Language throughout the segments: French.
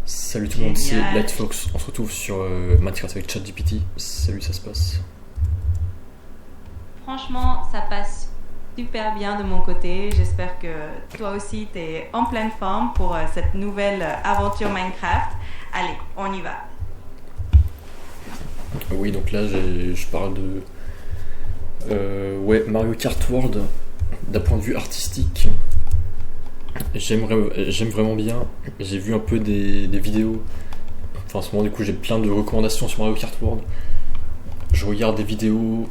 Salut tout le monde, c'est Génial. Lightfox. On se retrouve sur Minecraft avec ChatGPT. Salut, ça se passe. Franchement, ça passe super bien de mon côté. J'espère que toi aussi, tu es en pleine forme pour cette nouvelle aventure Minecraft. Allez, on y va. Oui, donc là, je parle de Mario Kart World d'un point de vue artistique. J'aime vraiment bien. J'ai vu un peu des vidéos. Enfin, en ce moment, du coup, j'ai plein de recommandations sur Mario Kart World. Je regarde des vidéos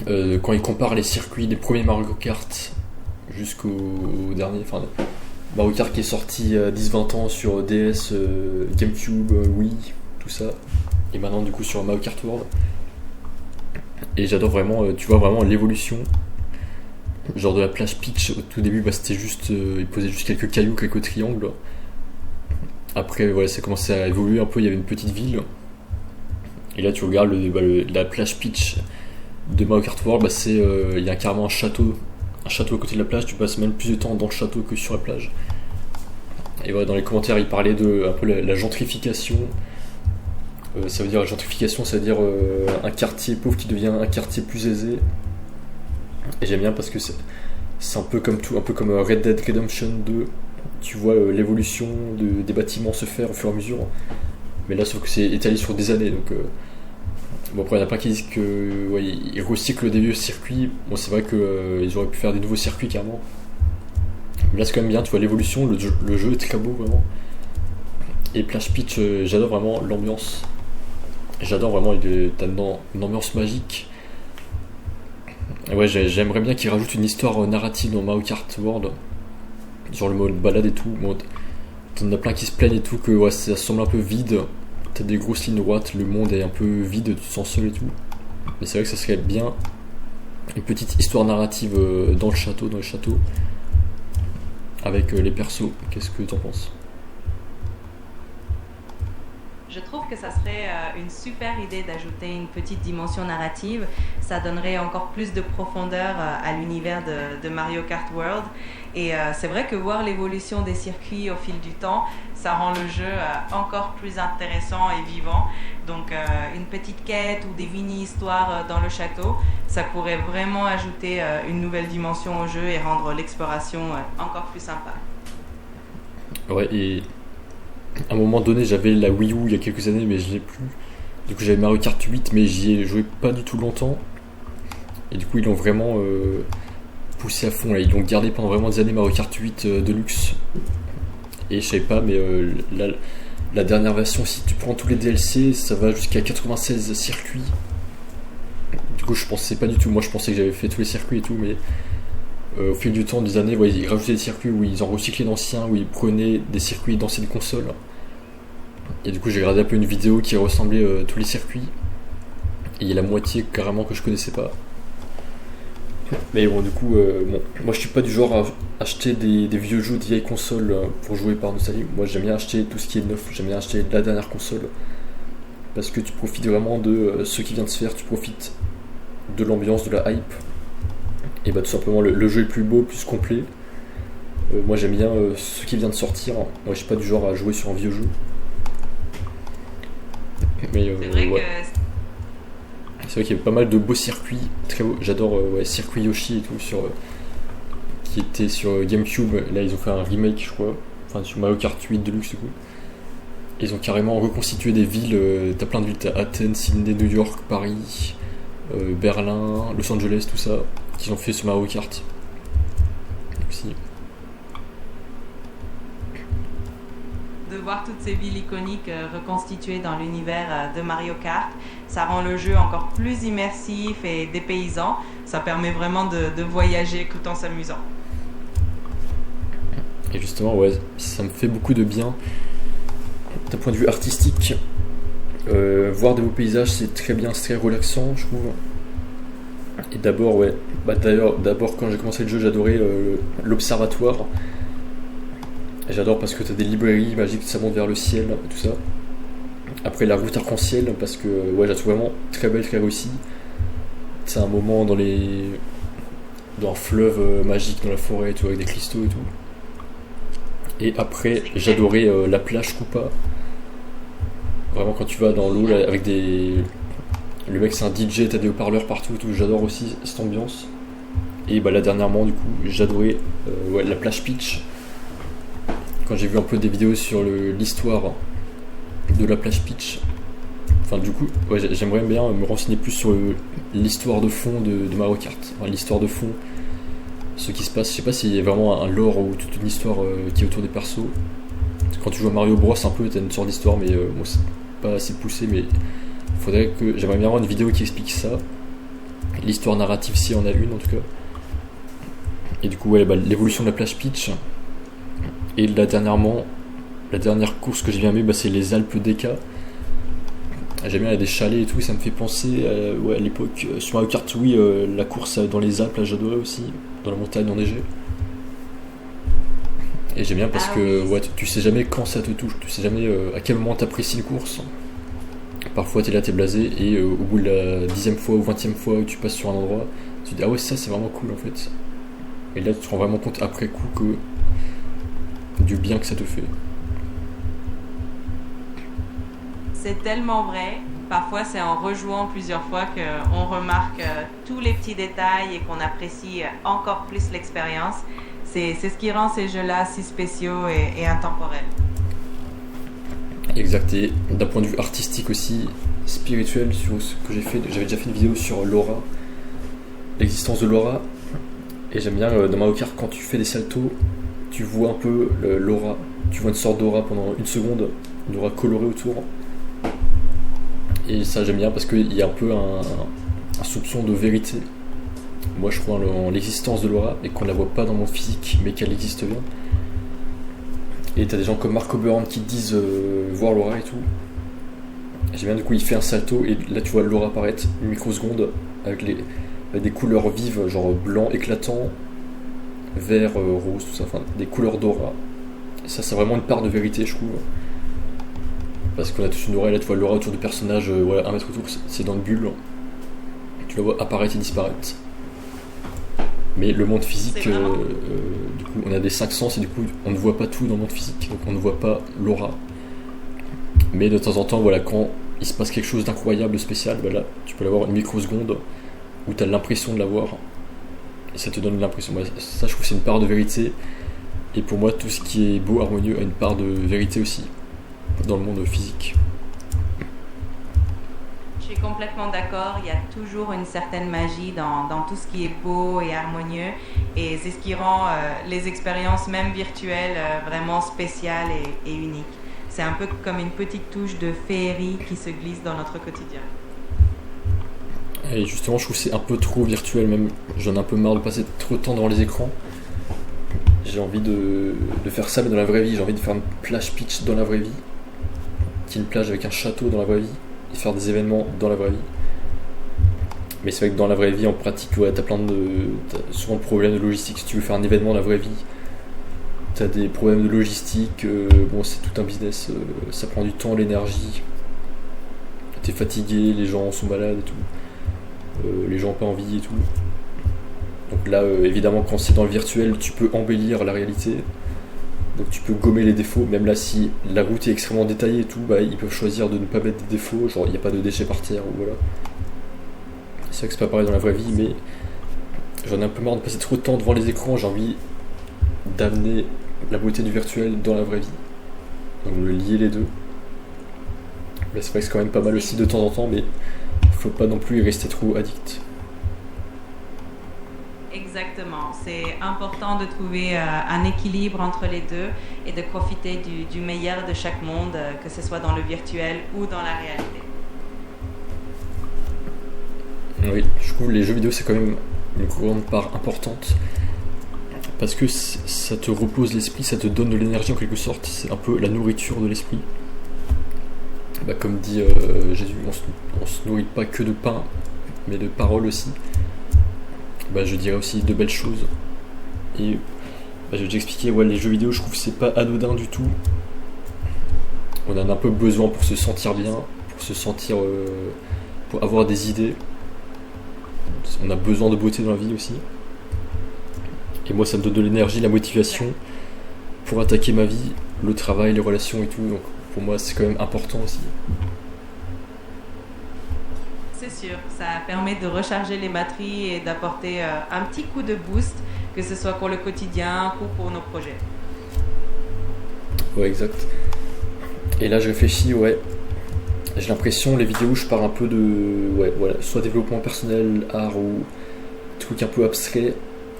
quand ils comparent les circuits des premiers Mario Kart jusqu'au dernier. Enfin, Mario Kart qui est sorti à 10-20 ans sur DS, GameCube, Wii, tout ça. Et maintenant, du coup, sur Mario Kart World. Et j'adore vraiment, tu vois vraiment l'évolution. Genre de la plage Peach au tout début, c'était juste, il posait juste quelques cailloux, quelques triangles. Après, voilà, ça commençait à évoluer un peu. Il y avait une petite ville. Et là, tu regardes la plage Peach de Mario Kart World, il y a carrément un château à côté de la plage. Tu passes même plus de temps dans le château que sur la plage. Et voilà, dans les commentaires, ils parlaient de un peu la gentrification. Ça veut dire la gentrification, ça veut dire un quartier pauvre qui devient un quartier plus aisé. Et j'aime bien parce que c'est un peu comme tout, un peu comme Red Dead Redemption 2. Tu vois l'évolution des bâtiments se faire au fur et à mesure. Mais là, sauf que c'est étalé sur des années. Donc, bon, après, il y en a pas qui disent que ouais, ils recyclent des vieux circuits. Bon, c'est vrai qu'ils auraient pu faire des nouveaux circuits carrément. Mais là, c'est quand même bien. Tu vois l'évolution. Le jeu est très beau vraiment. Et Plage Peach, j'adore vraiment l'ambiance. J'adore vraiment. T'as une ambiance magique. Ouais, j'aimerais bien qu'ils rajoutent une histoire narrative dans Mario Kart World, genre le mode balade et tout. Bon, t'en as plein qui se plaignent et tout que ouais, ça semble un peu vide. T'as des grosses lignes droites, le monde est un peu vide, tu te sens seul et tout. Mais c'est vrai que ça serait bien une petite histoire narrative dans le château, avec les persos. Qu'est-ce que t'en penses? Je trouve que ça serait une super idée d'ajouter une petite dimension narrative. Ça donnerait encore plus de profondeur à l'univers de Mario Kart World. Et c'est vrai que voir l'évolution des circuits au fil du temps, ça rend le jeu encore plus intéressant et vivant. Donc une petite quête ou des mini-histoires dans le château, ça pourrait vraiment ajouter une nouvelle dimension au jeu et rendre l'exploration encore plus sympa. Ouais, et à un moment donné, j'avais la Wii U il y a quelques années, mais je l'ai plus. Du coup, j'avais Mario Kart 8, mais j'y ai joué pas du tout longtemps. Et du coup, ils l'ont vraiment poussé à fond. Là. Ils l'ont gardé pendant vraiment des années, Mario Kart 8 Deluxe. Et je savais pas, mais la dernière version, si tu prends tous les DLC, ça va jusqu'à 96 circuits. Du coup, je pensais pas du tout. Moi, je pensais que j'avais fait tous les circuits et tout, mais au fil du temps, des années, ouais, ils rajoutaient des circuits où ils en recyclaient d'anciens, où ils prenaient des circuits d'anciennes consoles. Et du coup, j'ai regardé un peu une vidéo qui ressemblait tous les circuits. Et il y a la moitié carrément que je connaissais pas. Mais bon, du coup, bon, moi je suis pas du genre à acheter des vieux jeux de vieilles consoles pour jouer par nostalgie. Moi j'aime bien acheter tout ce qui est neuf, j'aime bien acheter la dernière console. Parce que tu profites vraiment de ce qui vient de se faire, tu profites de l'ambiance, de la hype. Et bah tout simplement, le jeu est plus beau, plus complet. Moi j'aime bien ce qui vient de sortir. Moi je suis pas du genre à jouer sur un vieux jeu. Mais C'est vrai ouais. que C'est vrai qu'il y a pas mal de beaux circuits, très beaux. J'adore ouais, Circuit Yoshi et tout, qui était sur GameCube. Là, ils ont fait un remake, je crois. Enfin, sur Mario Kart 8 Deluxe, du coup. Ils ont carrément reconstitué des villes. T'as plein de villes, t'as Athènes, Sydney, New York, Paris, Berlin, Los Angeles, tout ça, qu'ils ont fait sur Mario Kart. Aussi. de voir toutes ces villes iconiques reconstituées dans l'univers de Mario Kart, ça rend le jeu encore plus immersif et dépaysant. Ça permet vraiment de voyager tout en s'amusant. Et justement, ouais, ça me fait beaucoup de bien. D'un point de vue artistique, voir de beaux paysages, c'est très bien, c'est très relaxant, je trouve. Et d'abord, ouais, bah d'ailleurs, d'abord quand j'ai commencé le jeu, j'adorais l'observatoire. Et j'adore parce que t'as des librairies magiques, ça monte vers le ciel, tout ça. Après la route arc-en-ciel, parce que ouais, je la trouve vraiment très belle, très réussie. C'est un moment dans un fleuve magique, dans la forêt, tout, avec des cristaux et tout. Et après, j'adorais la plage Koopa. Vraiment, quand tu vas dans l'eau là, avec des. Le mec, c'est un DJ, t'as des haut-parleurs partout, tout. J'adore aussi cette ambiance. Et bah là, dernièrement, du coup, j'adorais ouais, la plage Peach. Quand j'ai vu un peu des vidéos sur l'histoire de la plage Peach. Enfin, du coup, ouais, j'aimerais bien me renseigner plus sur l'histoire de fond de Mario Kart. Enfin, l'histoire de fond, ce qui se passe. Je sais pas s'il y a vraiment un lore ou toute une histoire qui est autour des persos. Quand tu joues à Mario Bros, un peu, t'as une sorte d'histoire, mais moi, c'est pas assez poussé. Mais faudrait que. J'aimerais bien avoir une vidéo qui explique ça. L'histoire narrative, s'il y en a une en tout cas. Et du coup, ouais, bah, l'évolution de la plage Peach. Et là, dernièrement, la dernière course que j'ai bien aimée, bah, c'est les Alpes d'Eka. J'aime bien, il y a des chalets et tout, ça me fait penser ouais, à l'époque sur Mario Kart, oui, la course dans les Alpes, là j'adorais aussi, dans la montagne enneigée. Et j'aime bien parce que ouais, tu sais jamais quand ça te touche, tu sais jamais à quel moment t'apprécies une course. Parfois t'es là, t'es blasé, et au bout de la 10e fois ou 20e fois où tu passes sur un endroit, tu te dis ah ouais, ça c'est vraiment cool en fait. Et là tu te rends vraiment compte après coup que du bien que ça te fait. C'est tellement vrai. Parfois, c'est en rejouant plusieurs fois qu'on remarque tous les petits détails et qu'on apprécie encore plus l'expérience. C'est ce qui rend ces jeux-là si spéciaux et intemporels. Exact, et d'un point de vue artistique aussi, spirituel, sur ce que j'ai fait, j'avais déjà fait une vidéo sur l'aura, l'existence de l'aura, et j'aime bien dans Mario Kart, quand tu fais des saltos, tu vois un peu l'aura, tu vois une sorte d'aura pendant une seconde, une aura colorée autour. Et ça j'aime bien parce qu'il y a un peu un soupçon de vérité. Moi je crois en l'existence de l'aura et qu'on ne la voit pas dans mon physique mais qu'elle existe bien. Et t'as des gens comme Marco Burn qui disent voir l'aura et tout. Et j'aime bien, du coup il fait un salto et là tu vois l'aura apparaître une microseconde avec des couleurs vives, genre blanc éclatant, vert, rose, tout ça, enfin des couleurs d'aura. Et ça c'est vraiment une part de vérité je trouve. Parce qu'on a tous une aura, et là tu vois l'aura autour du personnage, voilà, un mètre autour, c'est dans le bulle. Tu la vois apparaître et disparaître. Mais le monde physique, du coup, on a des 5 sens et du coup, on ne voit pas tout dans le monde physique, donc on ne voit pas l'aura. Mais de temps en temps, voilà, quand il se passe quelque chose d'incroyable, de spécial, bah là, tu peux l'avoir une microseconde où tu as l'impression de l'avoir. Et ça te donne l'impression. Bah, ça, je trouve que c'est une part de vérité. Et pour moi, tout ce qui est beau, harmonieux, a une part de vérité aussi. Dans le monde physique. Je suis complètement d'accord, il y a toujours une certaine magie dans tout ce qui est beau et harmonieux et c'est ce qui rend les expériences même virtuelles vraiment spéciales et uniques. C'est un peu comme une petite touche de féerie qui se glisse dans notre quotidien. Et justement je trouve que c'est un peu trop virtuel même, j'en ai un peu marre de passer trop de temps devant les écrans. J'ai envie de faire ça mais dans la vraie vie, j'ai envie de faire une plage Peach dans la vraie vie. Qui est une plage avec un château dans la vraie vie et faire des événements dans la vraie vie. Mais c'est vrai que dans la vraie vie en pratique ouais, t'as souvent de problèmes de logistique. Si tu veux faire un événement dans la vraie vie, t'as des problèmes de logistique, bon c'est tout un business, ça prend du temps, l'énergie, t'es fatigué, les gens sont malades et tout, les gens ont pas envie et tout. Donc là évidemment quand c'est dans le virtuel tu peux embellir la réalité. Donc tu peux gommer les défauts, même là si la route est extrêmement détaillée et tout, bah ils peuvent choisir de ne pas mettre des défauts, genre il n'y a pas de déchets par terre ou voilà. C'est vrai que c'est pas pareil dans la vraie vie, mais j'en ai un peu marre de passer trop de temps devant les écrans, j'ai envie d'amener la beauté du virtuel dans la vraie vie. Donc de lier les deux. Mais c'est vrai que c'est quand même pas mal aussi de temps en temps, mais faut pas non plus y rester trop addict. Exactement, c'est important de trouver un équilibre entre les deux et de profiter du meilleur de chaque monde, que ce soit dans le virtuel ou dans la réalité. Oui, je trouve que les jeux vidéo c'est quand même une grande part importante parce que ça te repose l'esprit, ça te donne de l'énergie en quelque sorte, c'est un peu la nourriture de l'esprit. Bah, comme dit Jésus, on se nourrit pas que de pain mais de paroles aussi. Bah, je dirais aussi de belles choses. Et bah, je vais t'expliquer, ouais, les jeux vidéo, je trouve que c'est pas anodin du tout. On en a un peu besoin pour se sentir bien, pour se sentir, pour avoir des idées. On a besoin de beauté dans la vie aussi. Et moi, ça me donne de l'énergie, la motivation. pour attaquer ma vie, le travail, les relations et tout. Donc pour moi, c'est quand même important aussi. C'est sûr, ça permet de recharger les batteries et d'apporter un petit coup de boost, que ce soit pour le quotidien ou pour nos projets. Ouais, exact. Et là, je réfléchis, ouais. J'ai l'impression, les vidéos, je parle un peu de. Ouais, voilà, soit développement personnel, art ou trucs un peu abstraits,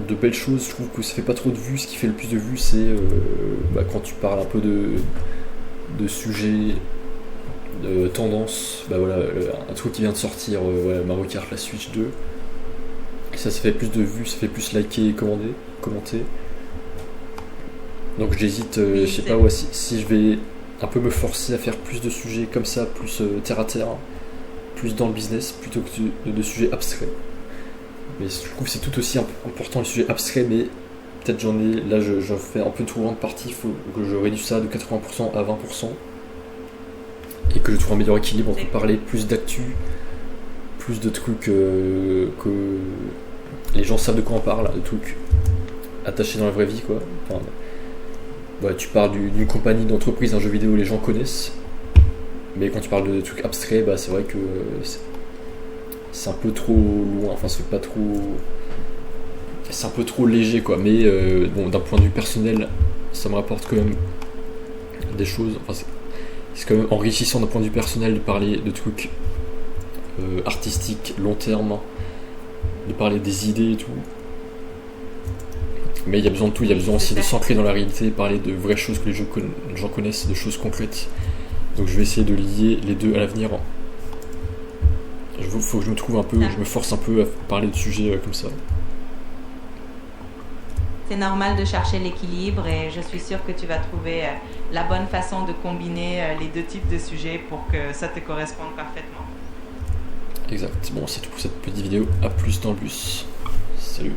de belles choses. Je trouve que ça fait pas trop de vues. Ce qui fait le plus de vues, c'est quand tu parles un peu de sujets, de tendances. Bah voilà, un truc qui vient de sortir, ouais, Mario Kart, la Switch 2. Et ça fait plus de vues, ça fait plus liker et commenter. Donc j'hésite, Oui, je sais pas, ouais, si je vais un peu me forcer à faire plus de sujets comme ça, plus terre à terre, plus dans le business, plutôt que de sujets abstraits. Mais je trouve que c'est tout aussi important les sujets abstraits, mais peut-être là je fais un peu trop grande partie, il faut que je réduise ça de 80% à 20%, et que je trouve un meilleur équilibre entre parler plus d'actu, plus de trucs que les gens savent de quoi on parle, de trucs attachés dans la vraie vie, quoi. Enfin, ouais, tu parles d'une compagnie, d'entreprise, d'un jeu vidéo, les gens connaissent. Mais quand tu parles de trucs abstraits, bah c'est vrai que c'est un peu trop loin. Enfin, c'est pas trop. C'est un peu trop léger, quoi. Mais bon, d'un point de vue personnel, ça me rapporte quand même des choses. Enfin, c'est quand même enrichissant d'un point de vue personnel de parler de trucs artistiques, long terme, de parler des idées et tout. Mais il y a besoin de tout, il y a besoin aussi de s'ancrer dans la réalité, parler de vraies choses que les gens connaissent, de choses concrètes. Donc je vais essayer de lier les deux à l'avenir. Il faut que je me trouve un peu, je me force un peu à parler de sujets comme ça. C'est normal de chercher l'équilibre et je suis sûre que tu vas trouver la bonne façon de combiner les deux types de sujets pour que ça te corresponde parfaitement. Exact. Bon, c'est tout pour cette petite vidéo. À plus dans le bus. Salut.